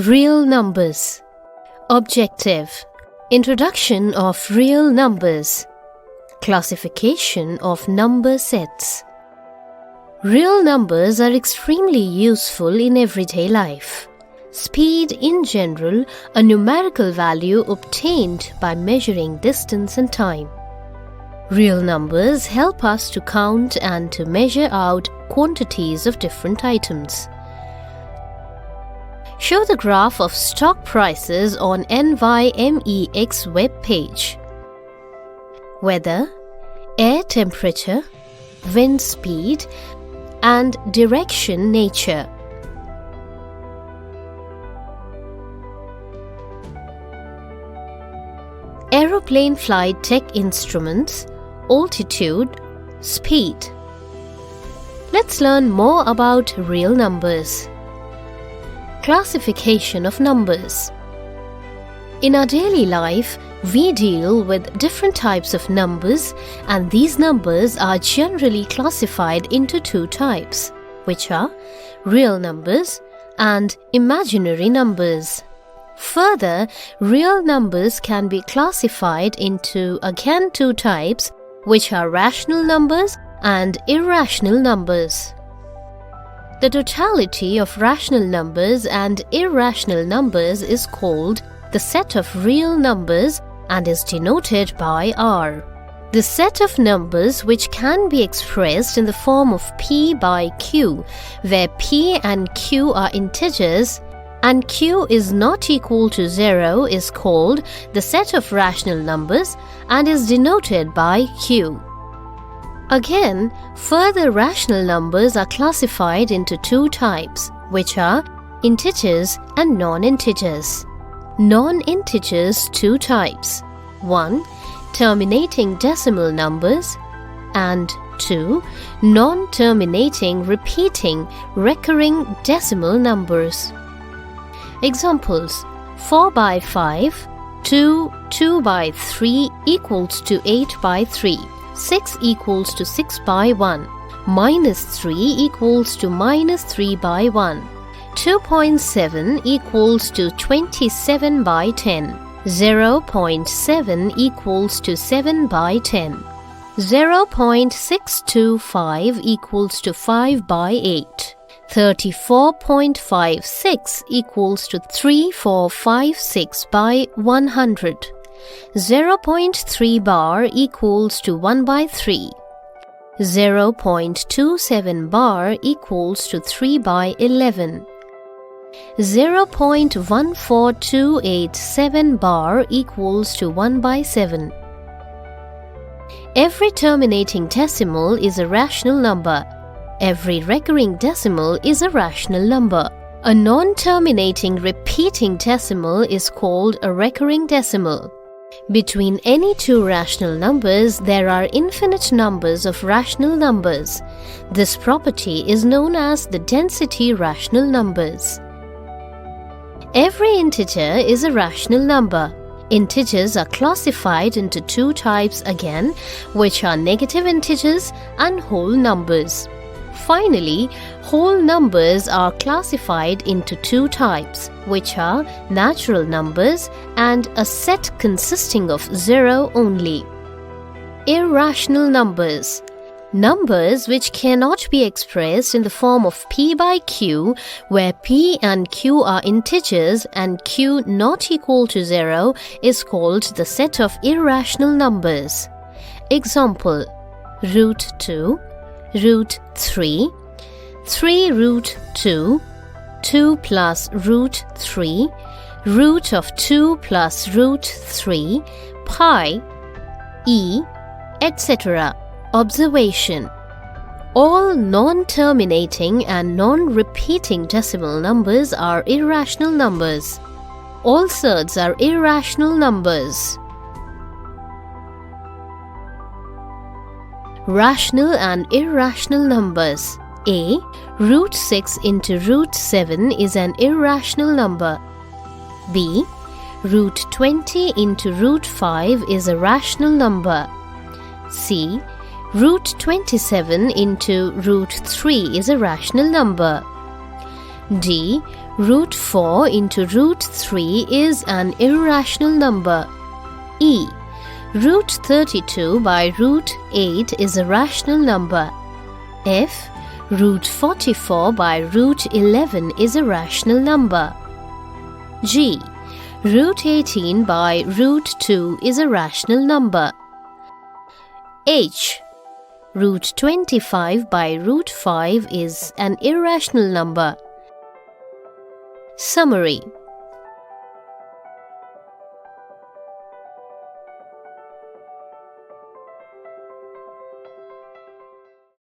Real numbers. Objective. Introduction of real numbers. Classification of number sets. Real numbers are extremely useful in everyday life. Speed in general, a numerical value obtained by measuring distance and time. Real numbers help us to count and to measure out quantities of different items. Show the graph of stock prices on NYMEX web page. Weather, air temperature, wind speed, and direction nature. Aeroplane flight tech instruments, altitude, speed. Let's learn more about real numbers. Classification of numbers. In our daily life, we deal with different types of numbers, and these numbers are generally classified into two types, which are real numbers and imaginary numbers. Further, real numbers can be classified into again two types, which are rational numbers and irrational numbers. The totality of rational numbers and irrational numbers is called the set of real numbers and is denoted by R. The set of numbers which can be expressed in the form of P by Q, where P and Q are integers and Q is not equal to 0, is called the set of rational numbers and is denoted by Q. Again, further rational numbers are classified into two types, which are integers and non-integers. Non-integers two types. 1. Terminating decimal numbers, and 2. Non-terminating repeating recurring decimal numbers. Examples: 4 by 5, 2 by 3 equals to 8 by 3. 6 equals to 6 by 1. Minus 3 equals to minus 3 by 1. 2.7 equals to 27 by 10. 0.7 equals to 7 by 10. 0.625 equals to 5 by 8. 34.56 equals to 3456 by 100. 0.3 bar equals to 1 by 3. 0.27 bar equals to 3 by 11. 0.14287 bar equals to 1 by 7. Every terminating decimal is a rational number. Every recurring decimal is a rational number. A non-terminating repeating decimal is called a recurring decimal. Between any two rational numbers, there are infinite numbers of rational numbers. This property is known as the density rational numbers. Every integer is a rational number. Integers are classified into two types again, which are negative integers and whole numbers. Finally, whole numbers are classified into two types, which are natural numbers and a set consisting of 0 only. Irrational numbers. Numbers which cannot be expressed in the form of P by Q, where P and Q are integers and Q not equal to 0, is called the set of irrational numbers. Example: root 2, root 3, 3 root 2, 2 plus root 3, root of 2 plus root 3, pi, e, etc. Observation: all non-terminating and non-repeating decimal numbers are irrational numbers. All surds are irrational numbers. Rational and irrational numbers. A. Root 6 into root 7 is an irrational number. B. Root 20 into root 5 is a rational number. C. Root 27 into root 3 is a rational number. D. Root 4 into root 3 is an irrational number. E. Root 32 by root 8 is a rational number. F. Root 44 by root 11 is a rational number. G. Root 18 by root 2 is a rational number. H. Root 25 by root 5 is an irrational number. Summary.